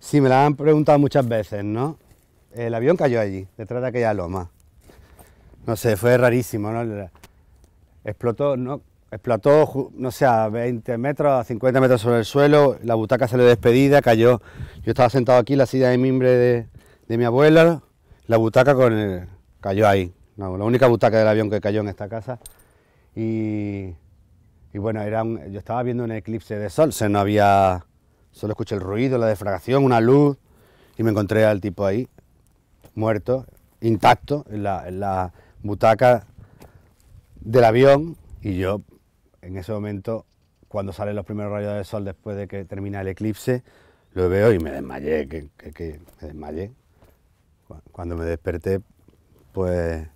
Sí, me la han preguntado muchas veces, ¿no? El avión cayó allí, detrás de aquella loma. No sé, fue rarísimo, ¿no? Explotó, ¿no? Explotó, no sé, a 20 metros, a 50 metros sobre el suelo, la butaca salió despedida, cayó. Yo estaba sentado aquí en la silla de mimbre de mi abuela, la butaca cayó ahí. No, la única butaca del avión que cayó en esta casa. Y, y bueno, yo estaba viendo un eclipse de sol, no había, solo escuché el ruido, la defragación, una luz, y me encontré al tipo ahí, muerto, intacto, en la butaca del avión, y yo en ese momento, cuando salen los primeros rayos del sol después de que termina el eclipse, lo veo y me desmayé, que me desmayé. Cuando me desperté, pues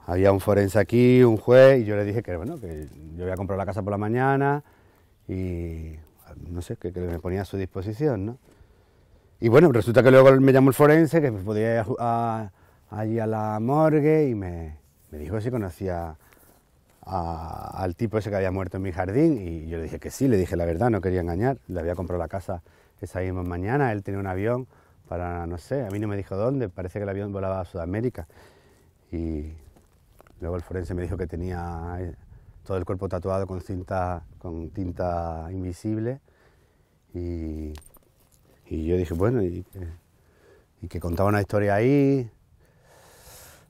había un forense aquí, un juez, y yo le dije que bueno, que yo había comprado la casa por la mañana y no sé, que me ponía a su disposición, ¿no? Y bueno, resulta que luego me llamó el forense, que me podía ir allí a la morgue y me dijo si conocía al tipo ese que había muerto en mi jardín, y yo le dije que sí, le dije la verdad, no quería engañar, le había comprado la casa esa misma mañana, él tenía un avión para, no sé, a mí no me dijo dónde, parece que el avión volaba a Sudamérica, y luego el forense me dijo que tenía todo el cuerpo tatuado con tinta invisible, y, y yo dije, bueno, y que contaba una historia ahí,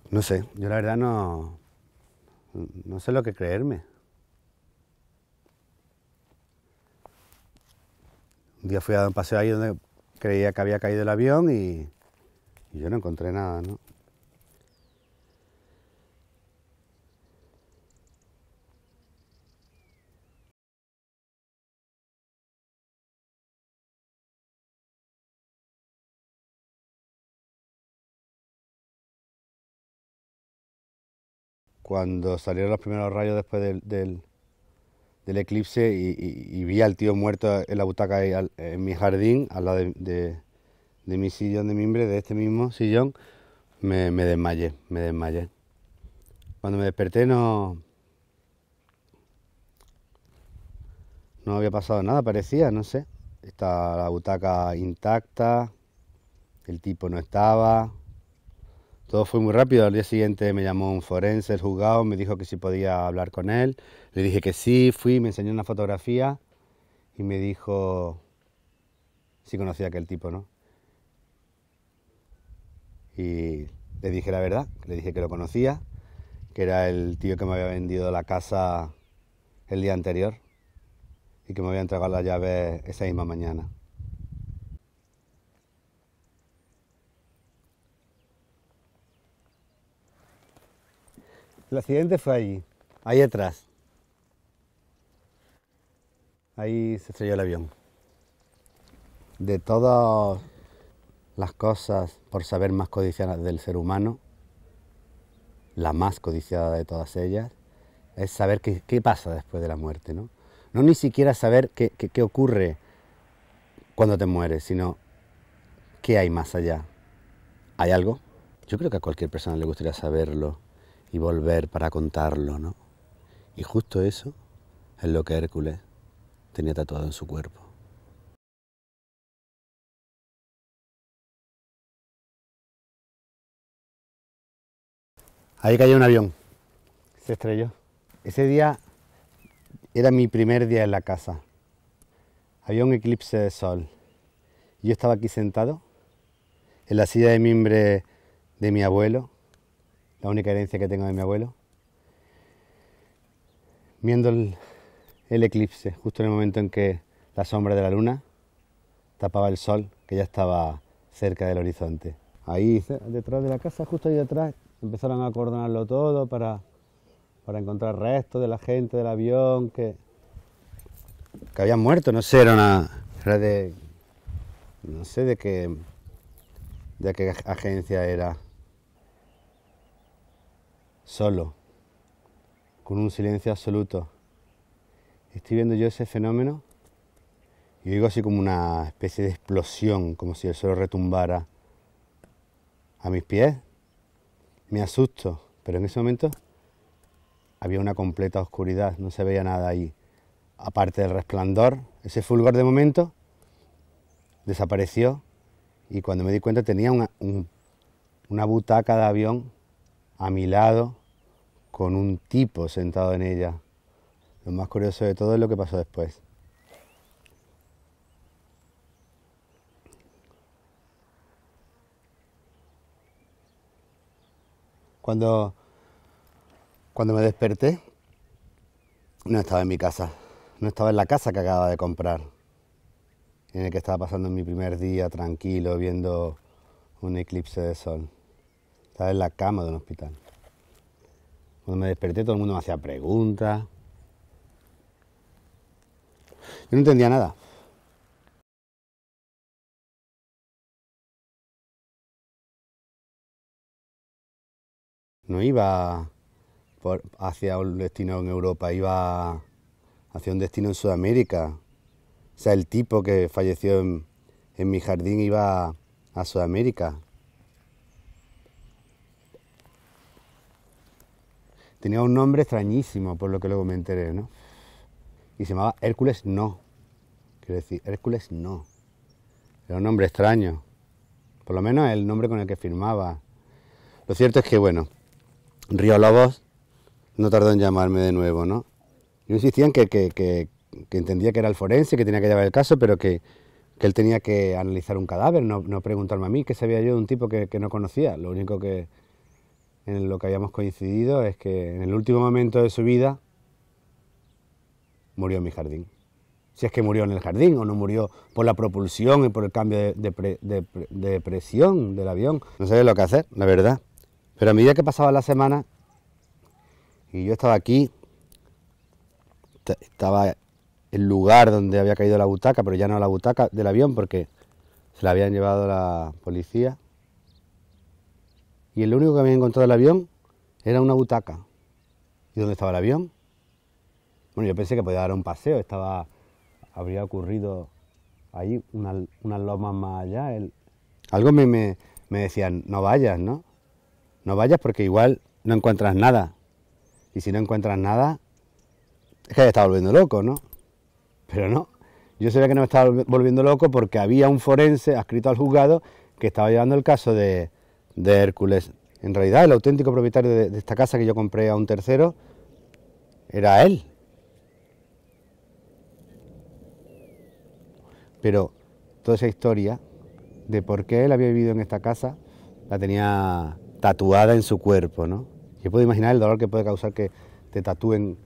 no sé, yo la verdad no sé lo que creerme. Un día fui a dar un paseo ahí donde creía que había caído el avión y yo no encontré nada, ¿no? Cuando salieron los primeros rayos después del eclipse y vi al tío muerto en la butaca ahí en mi jardín, al lado de mi sillón de mimbre, de este mismo sillón, me desmayé, me desmayé. Cuando me desperté no había pasado nada, parecía, no sé. Estaba la butaca intacta, el tipo no estaba. Todo fue muy rápido. Al día siguiente me llamó un forense, el juzgado, me dijo que si podía hablar con él. Le dije que sí, fui, me enseñó una fotografía y me dijo si conocía a aquel tipo, ¿no? Y le dije la verdad, le dije que lo conocía, que era el tío que me había vendido la casa el día anterior y que me había entregado las llaves esa misma mañana. El accidente fue allí, ahí atrás. Ahí se estrelló el avión. De todas las cosas por saber más codiciadas del ser humano, la más codiciada de todas ellas, es saber qué pasa después de la muerte, ¿no? No ni siquiera saber qué ocurre cuando te mueres, sino qué hay más allá. ¿Hay algo? Yo creo que a cualquier persona le gustaría saberlo y volver para contarlo, ¿no? Y justo eso es lo que Hércules tenía tatuado en su cuerpo. Ahí cayó un avión, se estrelló. Ese día era mi primer día en la casa. Había un eclipse de sol. Yo estaba aquí sentado en la silla de mimbre de mi abuelo, la única herencia que tengo de mi abuelo, viendo el eclipse, justo en el momento en que la sombra de la luna tapaba el sol, que ya estaba cerca del horizonte. Ahí, detrás de la casa, justo ahí detrás, empezaron a acordonarlo todo para encontrar restos de la gente del avión que habían muerto, no sé, era no sé de qué agencia era. Solo, con un silencio absoluto. Estoy viendo yo ese fenómeno y oigo así como una especie de explosión, como si el suelo retumbara a mis pies. Me asusto, pero en ese momento había una completa oscuridad, no se veía nada ahí. Aparte del resplandor, ese fulgor de momento, desapareció y cuando me di cuenta tenía una butaca de avión a mi lado con un tipo sentado en ella. Lo más curioso de todo es lo que pasó después. Cuando me desperté, no estaba en mi casa, no estaba en la casa que acababa de comprar, en el que estaba pasando mi primer día tranquilo viendo un eclipse de sol. Estaba en la cama de un hospital. Cuando me desperté todo el mundo me hacía preguntas. Yo no entendía nada. No iba hacia un destino en Europa, iba hacia un destino en Sudamérica. O sea, el tipo que falleció en mi jardín iba a Sudamérica. Tenía un nombre extrañísimo, por lo que luego me enteré, ¿no? Y se llamaba Hércules No. Quiero decir, Hércules No. Era un nombre extraño. Por lo menos el nombre con el que firmaba. Lo cierto es que, bueno, Río Lobos no tardó en llamarme de nuevo, ¿no? Yo insistía en que entendía que era el forense, que tenía que llevar el caso, pero que él tenía que analizar un cadáver, no preguntarme a mí qué sabía yo de un tipo que no conocía. Lo único que en lo que habíamos coincidido es que en el último momento de su vida murió en mi jardín. Si es que murió en el jardín o no murió por la propulsión y por el cambio de presión del avión. No sabía lo que hacer, la verdad. Pero a medida que pasaba la semana y yo estaba aquí, estaba el lugar donde había caído la butaca, pero ya no la butaca del avión porque se la habían llevado la policía. Y el único que había encontrado el avión era una butaca. ¿Y dónde estaba el avión? Bueno, yo pensé que podía dar un paseo, habría ocurrido ahí unas lomas más allá. Algo me decían, no vayas, ¿no? No vayas porque igual no encuentras nada. Y si no encuentras nada, es que ya estaba volviendo loco, ¿no? Pero no, yo sabía que no me estaba volviendo loco porque había un forense adscrito al juzgado que estaba llevando el caso de Hércules. En realidad, el auténtico propietario de esta casa que yo compré a un tercero era él. Pero toda esa historia de por qué él había vivido en esta casa la tenía tatuada en su cuerpo, ¿no? Yo puedo imaginar el dolor que puede causar que te tatúen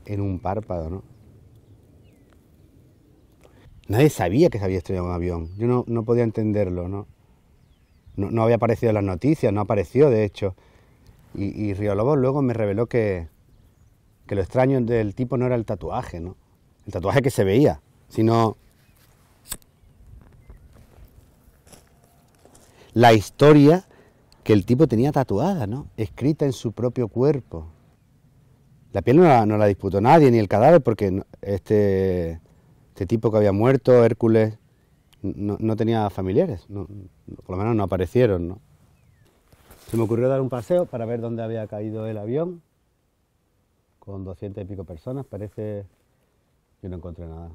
en un párpado, ¿no? Nadie sabía que se había estrellado un avión. Yo no podía entenderlo, ¿no? No había aparecido en las noticias, no apareció, de hecho. Y Río Lobos luego me reveló que lo extraño del tipo no era el tatuaje, ¿no? El tatuaje que se veía, sino la historia que el tipo tenía tatuada, ¿no? Escrita en su propio cuerpo. La piel no la disputó nadie, ni el cadáver, porque este tipo que había muerto, Hércules, no tenía familiares, por lo menos no aparecieron, ¿no? Se me ocurrió dar un paseo para ver dónde había caído el avión, con 200 y pico personas, parece que no encontré nada.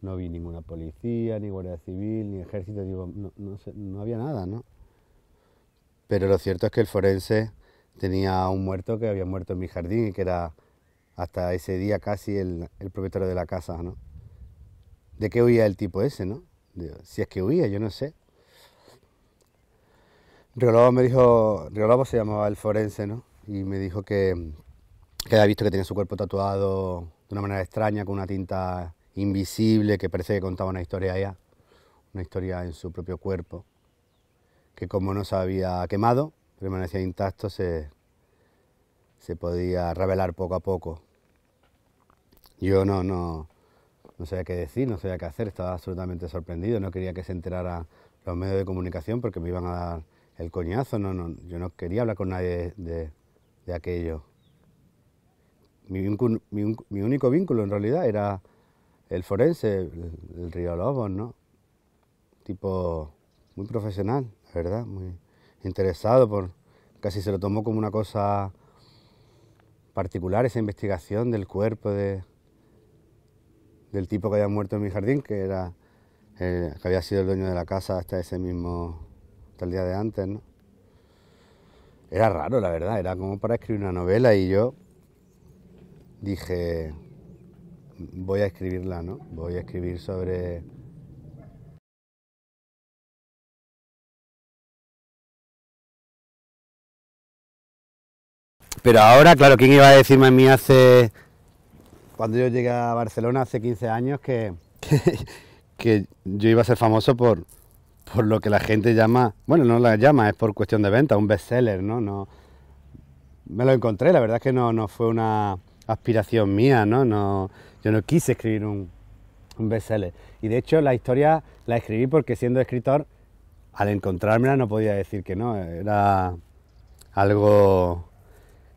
No vi ninguna policía, ni guardia civil, ni ejército, digo, no había nada, ¿no? Pero lo cierto es que el forense tenía un muerto que había muerto en mi jardín y que era hasta ese día casi el propietario de la casa, ¿no? ¿De qué huía el tipo ese, no? Si es que huía, yo no sé. Río Lobos se llamaba el forense, ¿no? Y me dijo que había visto que tenía su cuerpo tatuado de una manera extraña, con una tinta invisible, que parece que contaba una historia allá, una historia en su propio cuerpo, que como no se había quemado, permanecía intacto, se podía revelar poco a poco. Yo no sabía qué decir, no sabía qué hacer, estaba absolutamente sorprendido, no quería que se enteraran los medios de comunicación porque me iban a dar el coñazo, yo no quería hablar con nadie de aquello. Mi único vínculo en realidad era el forense, el Río Lobos, ¿no? Tipo muy profesional, la verdad, muy interesado casi se lo tomó como una cosa particular esa investigación del cuerpo del tipo que había muerto en mi jardín, que era que había sido el dueño de la casa hasta hasta el día de antes, ¿no? Era raro, la verdad, era como para escribir una novela y yo dije, voy a escribirla, ¿no? Voy a escribir sobre... Pero ahora, claro, ¿quién iba a decirme a mí cuando yo llegué a Barcelona hace 15 años que yo iba a ser famoso por lo que la gente llama, bueno, no la llama, es por cuestión de venta, un bestseller, ¿no? No, me lo encontré, la verdad es que no fue una aspiración mía, ¿no? Yo no quise escribir un bestseller. Y de hecho la historia la escribí porque siendo escritor, al encontrármela no podía decir que no, era algo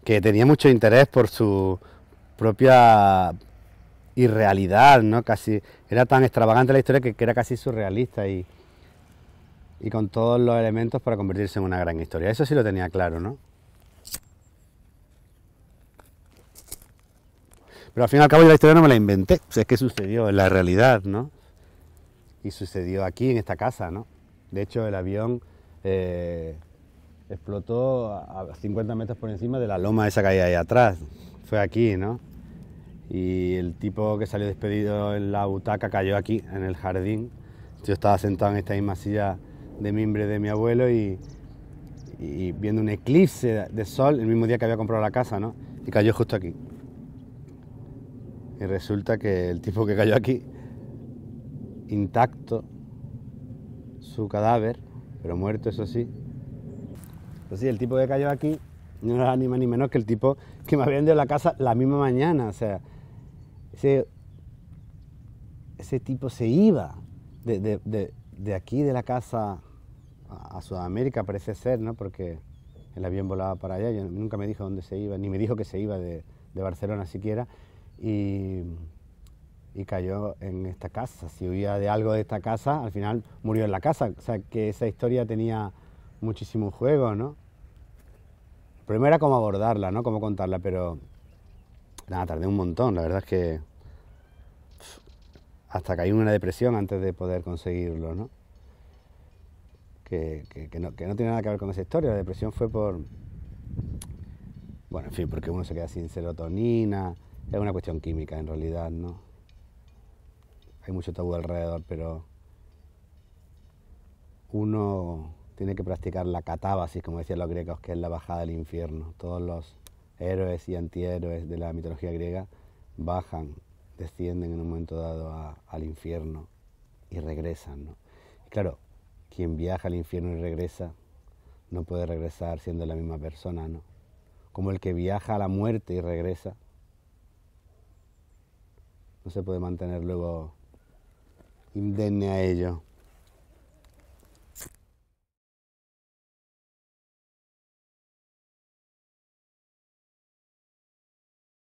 que tenía mucho interés por su propia irrealidad, ¿no? Casi era tan extravagante la historia que era casi surrealista y con todos los elementos para convertirse en una gran historia. Eso sí lo tenía claro, ¿no? Pero al fin y al cabo yo la historia no me la inventé, o sea, es que sucedió en la realidad, ¿no? Y sucedió aquí en esta casa, ¿no? De hecho el avión explotó a 50 metros por encima de la loma esa que hay ahí atrás, fue aquí, ¿no? Y el tipo que salió despedido en la butaca cayó aquí, en el jardín. Yo estaba sentado en esta misma silla de mimbre de mi abuelo y viendo un eclipse de sol el mismo día que había comprado la casa, ¿no? Y cayó justo aquí. Y resulta que el tipo que cayó aquí, intacto, su cadáver, pero muerto eso sí. Pues sí, el tipo que cayó aquí no era ni más ni menos que el tipo que me había vendido la casa la misma mañana, o sea, ese tipo se iba de aquí, de la casa, a Sudamérica, parece ser, ¿no? Porque el avión volaba para allá, yo nunca me dijo dónde se iba, ni me dijo que se iba de Barcelona siquiera, y cayó en esta casa. Si huía de algo de esta casa, al final murió en la casa, o sea, que esa historia tenía muchísimo juego, ¿no? El problema era cómo abordarla, ¿no? Cómo contarla, pero nada, tardé un montón, la verdad es que hasta caí en una depresión antes de poder conseguirlo, ¿no? Que no tiene nada que ver con esa historia. La depresión fue bueno, en fin, porque uno se queda sin serotonina, es una cuestión química en realidad, ¿no? Hay mucho tabú alrededor, pero uno tiene que practicar la catábasis, como decían los griegos, que es la bajada al infierno. Todos los héroes y antihéroes de la mitología griega bajan, descienden en un momento dado al infierno y regresan, ¿no? Y claro, quien viaja al infierno y regresa no puede regresar siendo la misma persona, ¿no? Como el que viaja a la muerte y regresa, no se puede mantener luego indemne a ello.